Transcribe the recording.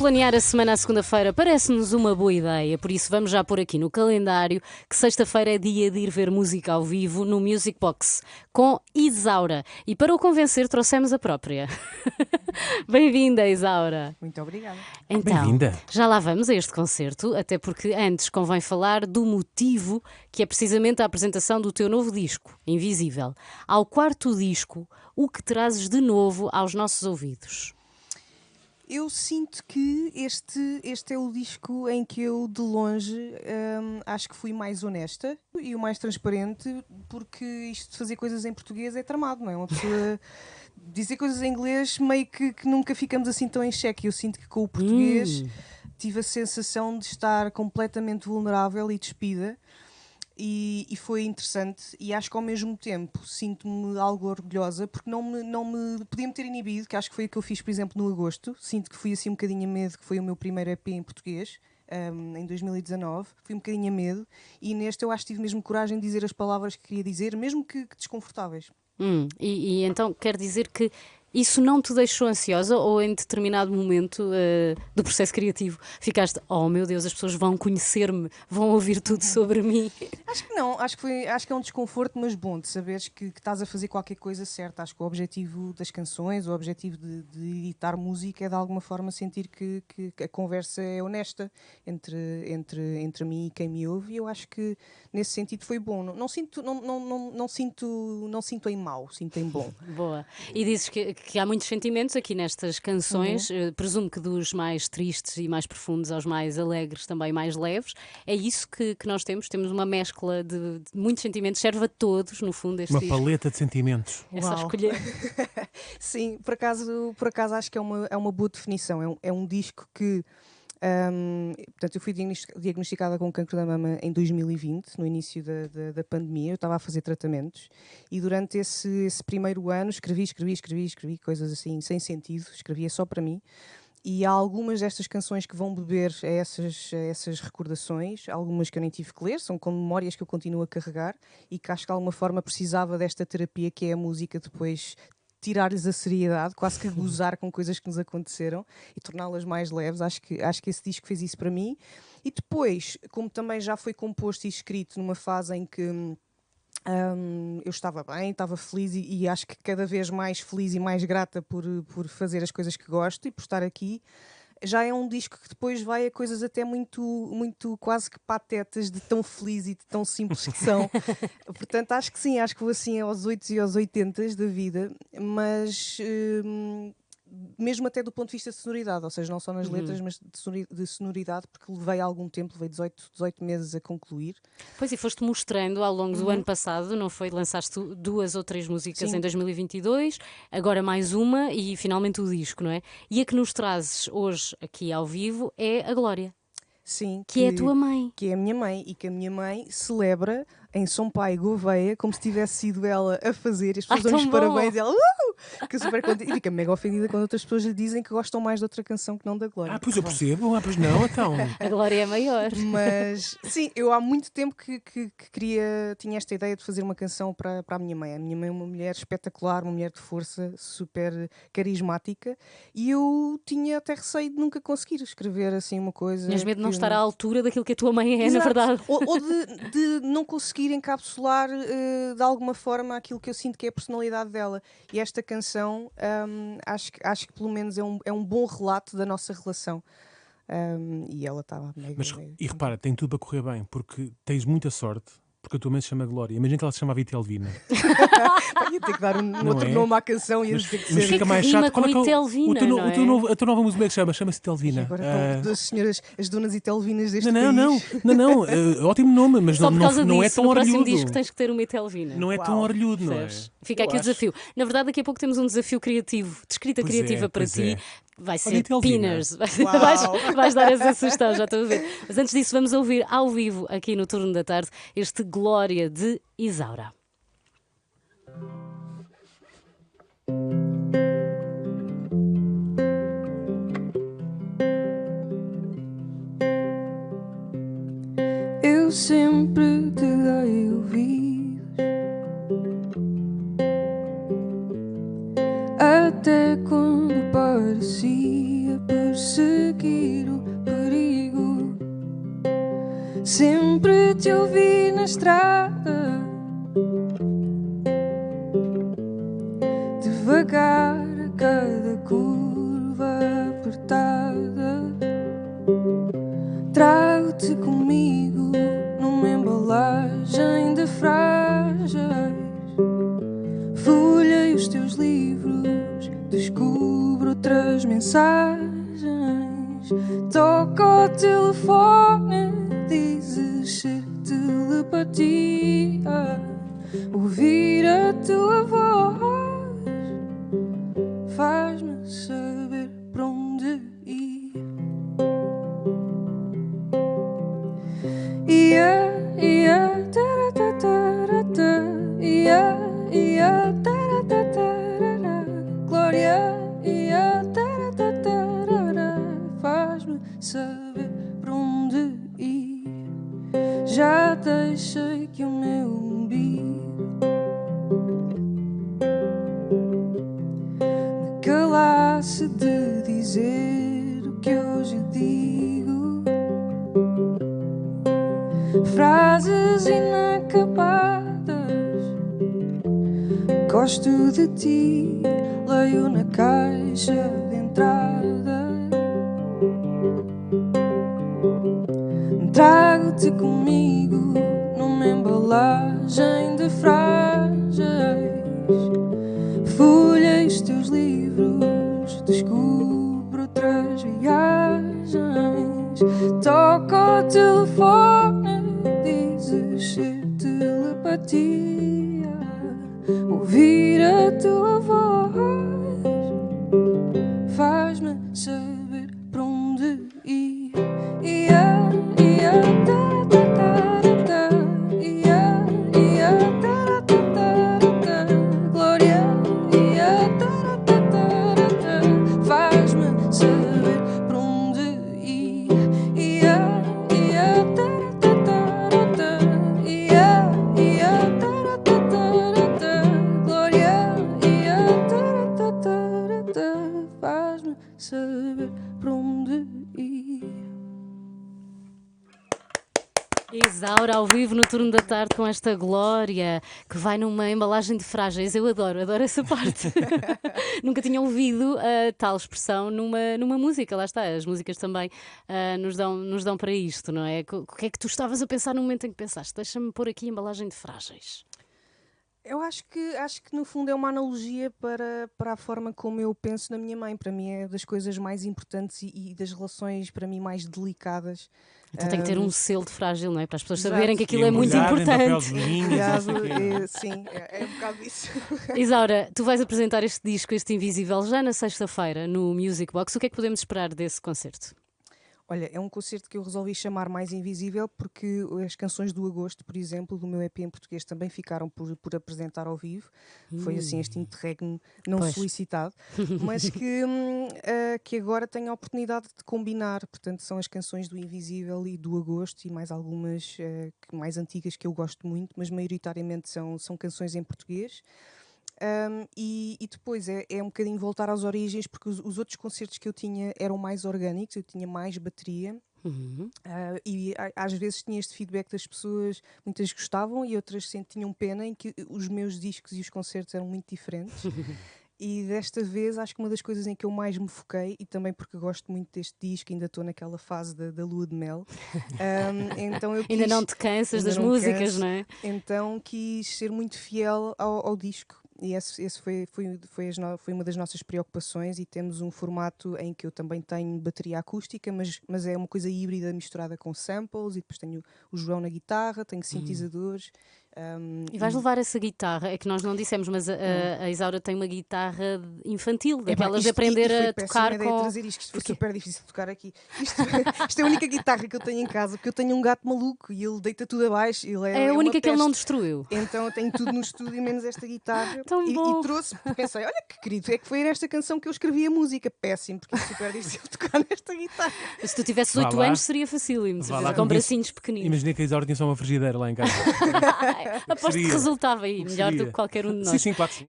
Planear a semana à segunda-feira parece-nos uma boa ideia, por isso vamos já pôr aqui no calendário que sexta-feira é dia de ir ver música ao vivo no Music Box com Isaura. E para o convencer trouxemos a própria. Bem-vinda, Isaura. Muito obrigada. Então, Bem-vinda. já lá vamos a este concerto, até porque antes convém falar do motivo que é precisamente a apresentação do teu novo disco, Invisível. Ao quarto disco, o que trazes de novo aos nossos ouvidos? Eu sinto que este é o disco em que eu, de longe, acho que fui mais honesta e o mais transparente, porque isto de fazer coisas em português é tramado, não é? Uma pessoa dizer coisas em inglês meio que nunca ficamos assim tão em xeque. Eu sinto que com o português tive a sensação de estar completamente vulnerável e despida. E foi interessante, e acho que ao mesmo tempo sinto-me algo orgulhosa porque não me podia-me ter inibido, que acho que foi o que eu fiz, por exemplo, no agosto. Sinto que fui assim um bocadinho a medo, que foi o meu primeiro EP em português, em 2019. Fui um bocadinho a medo, e neste eu acho que tive mesmo coragem de dizer as palavras que queria dizer, mesmo que desconfortáveis. E então quer dizer que isso não te deixou ansiosa ou em determinado momento do processo criativo ficaste, oh meu Deus, as pessoas vão conhecer-me, vão ouvir tudo sobre mim? Acho que não, acho que é um desconforto, mas bom, de saberes que estás a fazer qualquer coisa certa. Acho que o objetivo das canções, o objetivo de editar música é de alguma forma sentir que a conversa é honesta entre mim e quem me ouve, e eu acho que nesse sentido foi bom. Não sinto em mau, sinto em bom. Boa. E dizes que há muitos sentimentos aqui nestas canções, presumo que dos mais tristes e mais profundos aos mais alegres, também mais leves. É isso que nós temos uma mescla de muitos sentimentos, serve a todos, no fundo, este Uma disco. paleta de sentimentos. É só escolher. Sim, por acaso acho que é uma boa definição. É um disco que... portanto, eu fui diagnosticada com cancro da mama em 2020, no início da pandemia. Eu estava a fazer tratamentos e durante esse primeiro ano escrevi coisas assim sem sentido, escrevia só para mim. E há algumas destas canções que vão beber a essas recordações, algumas que eu nem tive que ler, são com memórias que eu continuo a carregar e que acho que de alguma forma precisava desta terapia que é a música depois tirar-lhes a seriedade, quase que gozar com coisas que nos aconteceram e torná-las mais leves. Acho que esse disco fez isso para mim. E depois, como também já foi composto e escrito numa fase em que eu estava bem, estava feliz e acho que cada vez mais feliz e mais grata por fazer as coisas que gosto e por estar aqui, já é um disco que depois vai a coisas até muito, muito quase que patetas de tão feliz e de tão simples que são. Portanto, acho que sim, acho que vou assim aos 8 e aos 80 da vida, mas mesmo até do ponto de vista de sonoridade, ou seja, não só nas letras, mas de sonoridade, porque levei algum tempo, levei 18 meses a concluir. Pois, e foste mostrando ao longo do ano passado, não foi? Lançaste 2 ou 3 músicas Sim. em 2022, agora mais uma e finalmente o disco, não é? E a que nos trazes hoje aqui ao vivo é a Glória. Sim, Que é a tua mãe. Que é a minha mãe e que a minha mãe celebra em São Pai Gouveia como se tivesse sido ela a fazer. As pessoas dão-lhe os parabéns e ela fica super contente e fica mega ofendida quando outras pessoas lhe dizem que gostam mais de outra canção que não da Glória. Pois eu percebo. Pois não, então. A Glória é maior. Mas sim, eu há muito tempo que tinha esta ideia de fazer uma canção para a minha mãe. A minha mãe é uma mulher espetacular, uma mulher de força, super carismática, e eu tinha até receio de nunca conseguir escrever assim uma coisa. Tinhas medo de não estar à altura daquilo que a tua mãe é, Exato. na verdade. Ou de não conseguir encapsular de alguma forma aquilo que eu sinto que é a personalidade dela. E esta canção acho que pelo menos é um bom relato da nossa relação. E ela estava mega... E repara, tem tudo para correr bem, porque tens muita sorte, porque a tua mãe se chama Glória. Imagina que ela se chamava Itelvina. Ia ter que dar um outro nome à canção e ter que Mas ser... fica mais rima chato. com Qual é que é Itelvina, não é? a tua nova música chama-se Itelvina. E agora das senhoras, as donas Itelvinas deste Não. país. Ótimo nome, mas Só por causa não é disso, tão no próximo orlhudo. disco tens que ter uma Itelvina. Não é tão orlhudo, não é? Percebes? Fica aqui Eu o desafio. Na verdade, daqui a pouco temos um desafio criativo, de escrita Pois criativa é, para pois ti. é. Vai Olha, ser Itelvina. Pinners. Vais dar essa sugestão, já estou a ver. Mas antes disso, vamos ouvir ao vivo, aqui no Turno da Tarde, este Glória de Isaura. Eu sempre te dei ouvidos, até quando parecia perdido. seguir o perigo. Sempre te ouvi na estrada, devagar a cada curva apertada. Trago-te comigo numa embalagem de frágeis. Folhei os teus livros, descubro outras mensagens. Toco o telefone, dizes ser telepatia. Ouvir a tua voz faz-me saber para onde ir. Ia, ia, taratatata, ia, ia, taratatara, glória, ia, taratatara, faz-me saber para onde ir. Já deixei que o meu umbigo me calasse de dizer o que hoje digo. Frases inacabadas, gosto de ti, leio na caixa de entrada. Trago-te comigo numa embalagem de frágeis. Folhei os teus livros, descubro outras viagens. Toco o telefone, dizes ser telepatia. Ouvir a tua voz faz-me saber para onde ir. Ia, ia, taratatata, ia, ia, taratatata, glória, ia, taratatata, faz-me saber para onde ir. Ia, ia, taratatata, ia, ia, taratatata, glória, ia, taratatata, faz-me saber para onde ir. Isaura ao vivo no turno da tarde com esta Glória que vai numa embalagem de frágeis. Eu adoro essa parte. Nunca tinha ouvido a tal expressão numa música. Lá está, as músicas também nos dão para isto, não é? O que é que tu estavas a pensar no momento em que pensaste? Deixa-me pôr aqui a embalagem de frágeis. Eu acho que no fundo é uma analogia para a forma como eu penso na minha mãe. Para mim é das coisas mais importantes e das relações para mim mais delicadas. Então tem que ter um selo de frágil, não é? Para as pessoas Exato. saberem que aquilo é muito Embrulhado em papel importante. de ninhos, não sei o quê. Sim, é um bocado isso. Isaura, tu vais apresentar este disco, este Invisível, já na sexta-feira no Music Box. O que é que podemos esperar desse concerto? Olha, é um concerto que eu resolvi chamar Mais Invisível porque as canções do Agosto, por exemplo, do meu EP em português também ficaram por apresentar ao vivo. Foi assim este interregno não Pois. solicitado, mas que agora tenho a oportunidade de combinar. Portanto, são as canções do Invisível e do Agosto e mais algumas mais antigas que eu gosto muito, mas maioritariamente são canções em português. E depois é um bocadinho voltar às origens, porque os outros concertos que eu tinha eram mais orgânicos, eu tinha mais bateria. E às vezes tinha este feedback das pessoas, muitas gostavam e outras tinham pena em que os meus discos e os concertos eram muito diferentes. E desta vez acho que uma das coisas em que eu mais me foquei, e também porque gosto muito deste disco, ainda estou naquela fase da lua de mel, então eu Ainda não te cansas das músicas, não é? Então quis ser muito fiel ao disco. E esse foi uma das nossas preocupações, e temos um formato em que eu também tenho bateria acústica, mas é uma coisa híbrida misturada com samples, e depois tenho o João na guitarra, tenho sintetizadores. E vais levar essa guitarra, é que nós não dissemos, mas a Isaura tem uma guitarra infantil, daquelas de aprender a tocar com... trazer isto foi super difícil de tocar aqui. Isto é a única guitarra que eu tenho em casa, porque eu tenho um gato maluco e ele deita tudo abaixo. É a única que ele não destruiu. Então eu tenho tudo no estúdio, menos esta guitarra. Tão bom. E trouxe, pensei, olha que querido, é que foi nesta canção que eu escrevi a música. Péssimo, porque é super difícil de tocar nesta guitarra. Se tu tivesses Vá 8 lá. anos seria facílimo, Vá lá, com bracinhos pequeninos. Imaginei que a Isaura tinha só uma frigideira lá em casa. Aposto que Seria. resultava aí, melhor do Seria. que qualquer um de nós. Sim, claro que sim.